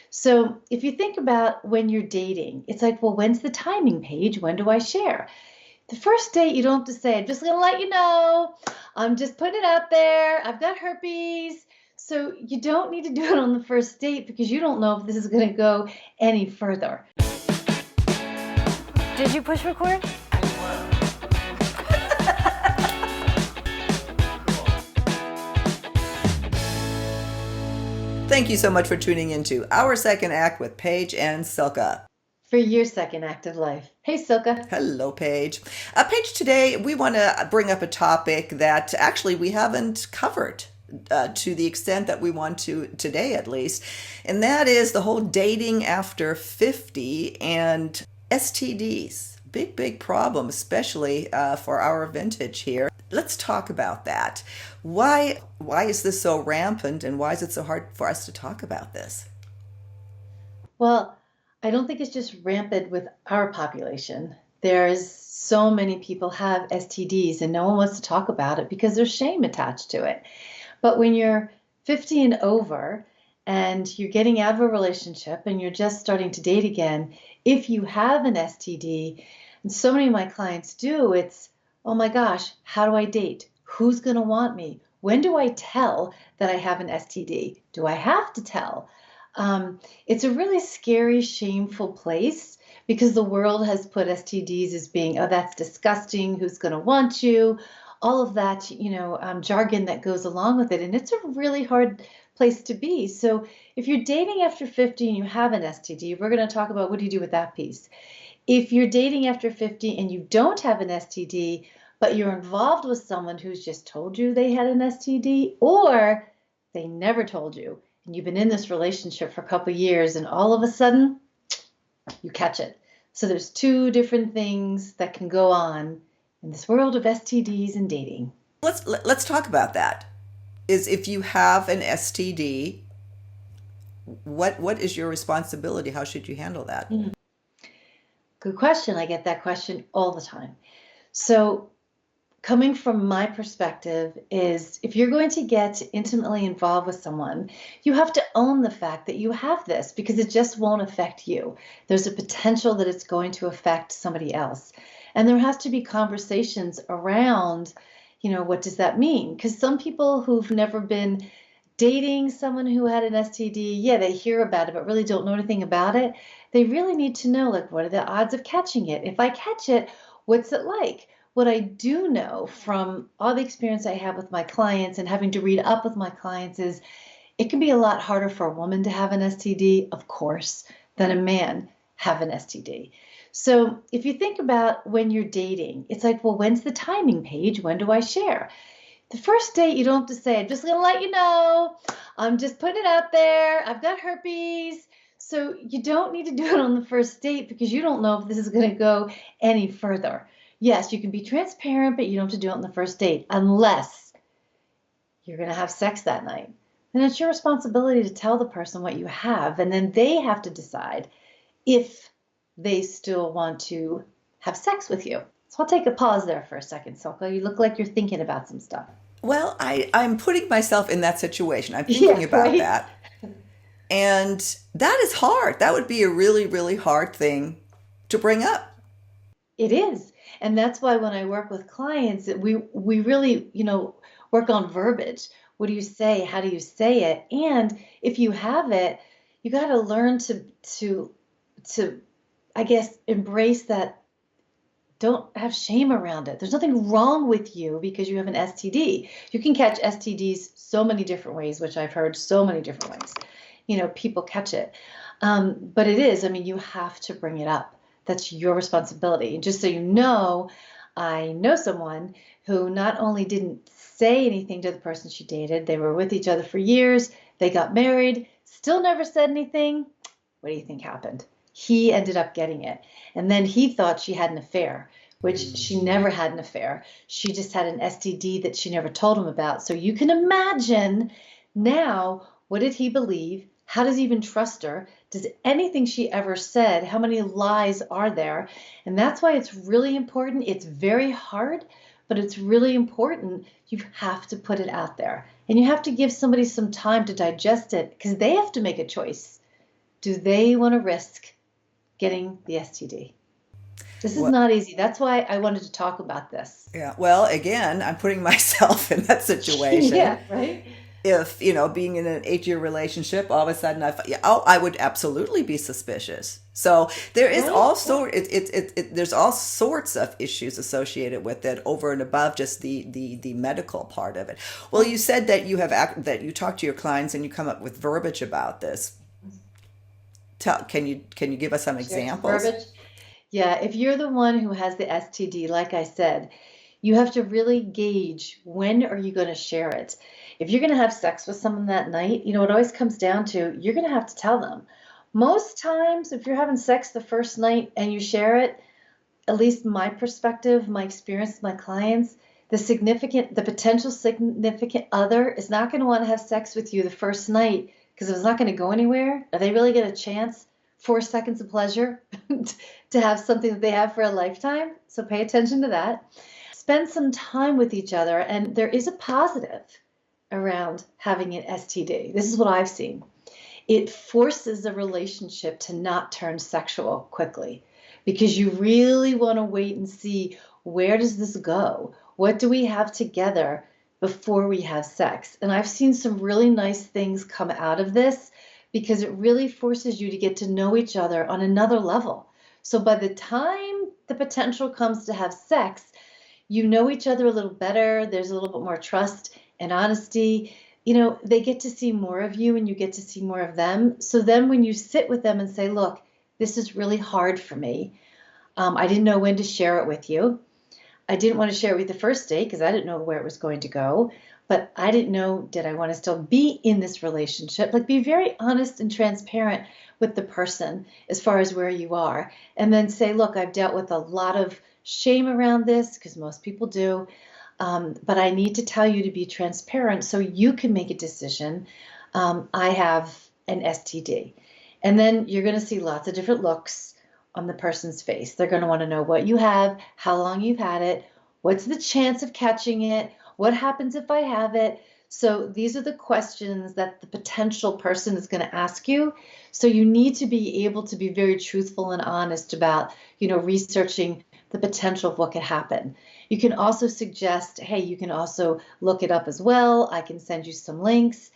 So if you think about when you're dating, it's like, well, when's the timing page? When do I share? The first date, you don't have to say, I'm just going to let you know. I'm just putting it out there. I've got herpes. So you don't need to do it on the first date because you don't know if this is going to go any further. Did you push record? Thank you so much for tuning into Our Second Act with Paige and Silka. For your second act of life. Hey, Silka. Hello, Paige. Paige, today we want to bring up a topic that actually we haven't covered to the extent that we want to today, at least. And that is the whole dating after 50 and STDs. Big problem, especially for our vintage here. Let's talk about that. Why is this so rampant, and why is it so hard for us to talk about this? Well, I don't think it's just rampant with our population. There's so many people have STDs and no one wants to talk about it because there's shame attached to it. But when you're 50 and over and you're getting out of a relationship and you're just starting to date again, if you have an STD, and so many of my clients do, it's, oh my gosh, how do I date? Who's going to want me? When do I tell that I have an STD? Do I have to tell? It's a really scary, shameful place because the world has put STDs as being, oh, that's disgusting. Who's going to want you? All of that, jargon that goes along with it. And it's a really hard place to be. So if you're dating after 50 and you have an STD, we're going to talk about what do you do with that piece. If you're dating after 50 and you don't have an STD, but you're involved with someone who's just told you they had an STD, or they never told you, and you've been in this relationship for a couple of years, and all of a sudden, you catch it. So there's two different things that can go on in this world of STDs and dating. Let's talk about that. Is if you have an STD, what is your responsibility? How should you handle that? Good question. I get that question all the time. So coming from my perspective is if you're going to get intimately involved with someone, you have to own the fact that you have this because it just won't affect you. There's a potential that it's going to affect somebody else. And there has to be conversations around, what does that mean? Because some people who've never been dating someone who had an STD, yeah, they hear about it, but really don't know anything about it. They really need to know, like, what are the odds of catching it? If I catch it, what's it like? What I do know from all the experience I have with my clients and having to read up with my clients is it can be a lot harder for a woman to have an STD, of course, than a man have an STD. So if you think about when you're dating, it's like, well, when's the timing page? When do I share? The first date, you don't have to say, I'm just going to let you know. I'm just putting it out there. I've got herpes. So you don't need to do it on the first date because you don't know if this is going to go any further. Yes, you can be transparent, but you don't have to do it on the first date unless you're going to have sex that night. Then it's your responsibility to tell the person what you have, and then they have to decide if they still want to have sex with you. So I'll take a pause there for a second, Silka. You look like you're thinking about some stuff. Well, I'm putting myself in that situation. I'm thinking about right? that. And that is hard. That would be a really, really hard thing to bring up. It is. And that's why when I work with clients, we really, work on verbiage. What do you say? How do you say it? And if you have it, you got to learn to I guess embrace that. Don't have shame around it. There's nothing wrong with you because you have an STD. You can catch STDs so many different ways, which I've heard so many different ways. People catch it. But it is, you have to bring it up. That's your responsibility. And just so you know, I know someone who not only didn't say anything to the person she dated, they were with each other for years, they got married, still never said anything. What do you think happened? He ended up getting it. And then he thought she had an affair, which she never had an affair. She just had an STD that she never told him about. So you can imagine now, what did he believe? How does he even trust her? Does anything she ever said, how many lies are there? And that's why it's really important. It's very hard, but it's really important. You have to put it out there. And you have to give somebody some time to digest it because they have to make a choice. do they want to risk getting the STD? This is Well, not easy. That's why I wanted to talk about this. yeah. Well, again, I'm putting myself in that situation. Yeah, right? If, being in an 8-year relationship, all of a sudden yeah, oh, I would absolutely be suspicious. So there is Right? there's all sorts of issues associated with it over and above just the medical part of it. Well, you said that that you talk to your clients and you come up with verbiage about this. Can you give us some Share some examples? verbiage. Yeah, if you're the one who has the STD, like I said, you have to really gauge when are you going to share it. If you're going to have sex with someone that night, it always comes down to you're going to have to tell them. Most times, if you're having sex the first night and you share it, at least my perspective, my experience with my clients, the potential significant other is not going to want to have sex with you the first night because if it's not going to go anywhere, are they really get a chance? 4 seconds of pleasure to have something that they have for a lifetime. So pay attention to that. Spend some time with each other, and there is a positive around having an STD. This is what I've seen. It forces a relationship to not turn sexual quickly because you really want to wait and see where does this go? What do we have together before we have sex? And I've seen some really nice things come out of this because it really forces you to get to know each other on another level. So by the time the potential comes to have sex, you know each other a little better. There's a little bit more trust and honesty. They get to see more of you and you get to see more of them. So then when you sit with them and say, look, this is really hard for me. I didn't know when to share it with you. I didn't want to share it with the first date because I didn't know where it was going to go. But I didn't know, did I want to still be in this relationship? Like, be very honest and transparent with the person as far as where you are. And then say, look, I've dealt with a lot of shame around this because most people do. But I need to tell you to be transparent so you can make a decision. I have an STD. And then you're going to see lots of different looks on the person's face. They're going to want to know what you have, how long you've had it, what's the chance of catching it, what happens if I have it. So these are the questions that the potential person is going to ask you. So you need to be able to be very truthful and honest about, researching the potential of what could happen. You can also suggest, hey, you can also look it up as well. I can send you some links.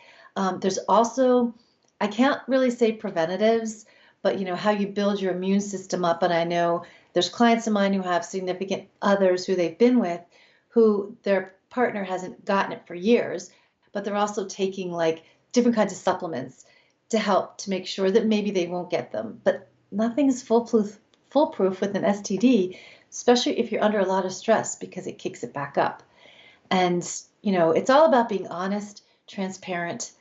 There's also, I can't really say preventatives, but how you build your immune system up. And I know there's clients of mine who have significant others who they've been with who their partner hasn't gotten it for years, but they're also taking like different kinds of supplements to help to make sure that maybe they won't get them. But nothing is foolproof with an STD, especially if you're under a lot of stress because it kicks it back up. And, it's all about being honest, transparent,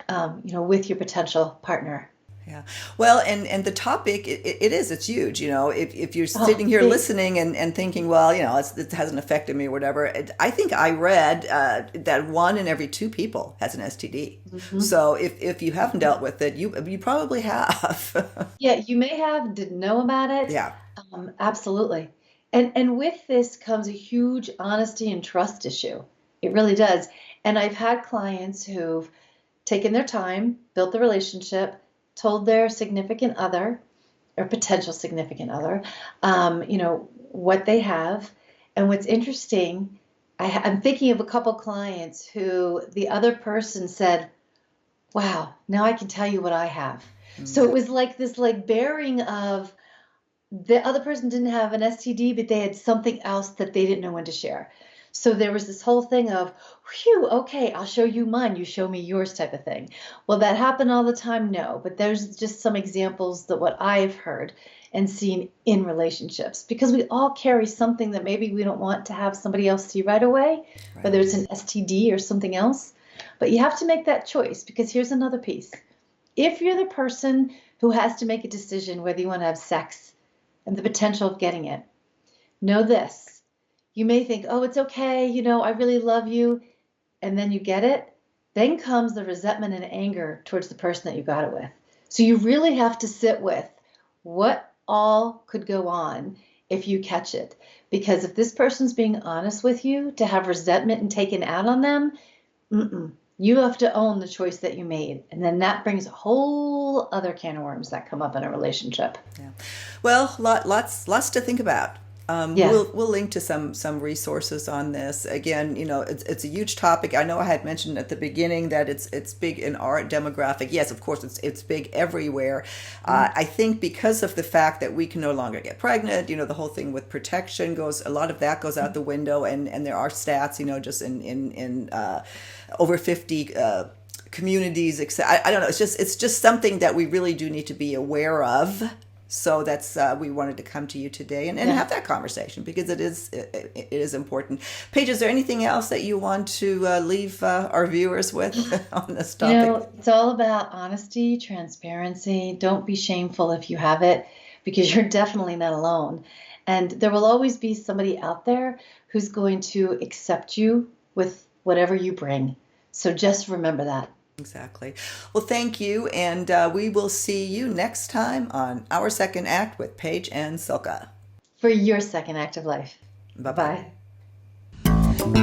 with your potential partner. Yeah. Well, and the topic, it's huge. If you're Oh, sitting here big. listening and thinking, well, it hasn't affected me or whatever. I think I read that 1 in every 2 people has an STD. Mhm. So if you haven't dealt with it, you probably have. Yeah, you may have didn't know about it. Yeah. Absolutely. And with this comes a huge honesty and trust issue. It really does. And I've had clients who've taken their time, built the relationship, told their significant other or potential significant other, what they have. And what's interesting, I'm thinking of a couple clients who the other person said, wow, now I can tell you what I have. So it was like this like bearing of the other person didn't have an STD, but they had something else that they didn't know when to share. So there was this whole thing of, whew, okay, I'll show you mine, you show me yours type of thing. Well, that happened all the time? No, but there's just some examples that what I've heard and seen in relationships because we all carry something that maybe we don't want to have somebody else see right away, Right. whether it's an STD or something else. But you have to make that choice because here's another piece. If you're the person who has to make a decision whether you want to have sex and the potential of getting it, know this. You may think, oh, it's okay, I really love you, and then you get it. Then comes the resentment and anger towards the person that you got it with. So you really have to sit with what all could go on if you catch it. Because if this person's being honest with you, to have resentment and taken out on them, You have to own the choice that you made. And then that brings a whole other can of worms that come up in a relationship. Yeah. Well, lots to think about. Yeah. We'll link to some resources on this. Again, it's a huge topic. I know I had mentioned at the beginning that it's big in our demographic. Yes, of course, it's big everywhere. I think because of the fact that we can no longer get pregnant, the whole thing with protection a lot of that goes out the window, and there are stats, just in over 50. Communities, I don't know. It's just something that we really do need to be aware of. So that's we wanted to come to you today and Yeah. have that conversation because it is important. Paige, is there anything else that you want to leave our viewers with on this topic? It's all about honesty, transparency. Don't be shameful if you have it, because you're definitely not alone. And there will always be somebody out there who's going to accept you with whatever you bring. So just remember that. Exactly. Well, thank you, and we will see you next time on Our Second Act with Paige and Silka. For your second act of life. Bye bye. Bye.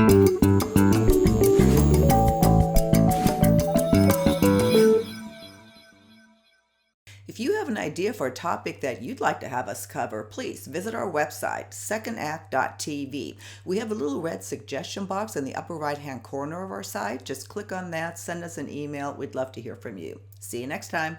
If you have an idea for a topic that you'd like to have us cover, please visit our website, secondact.tv. We have a little red suggestion box in the upper right-hand corner of our site. Just click on that, send us an email. We'd love to hear from you. See you next time.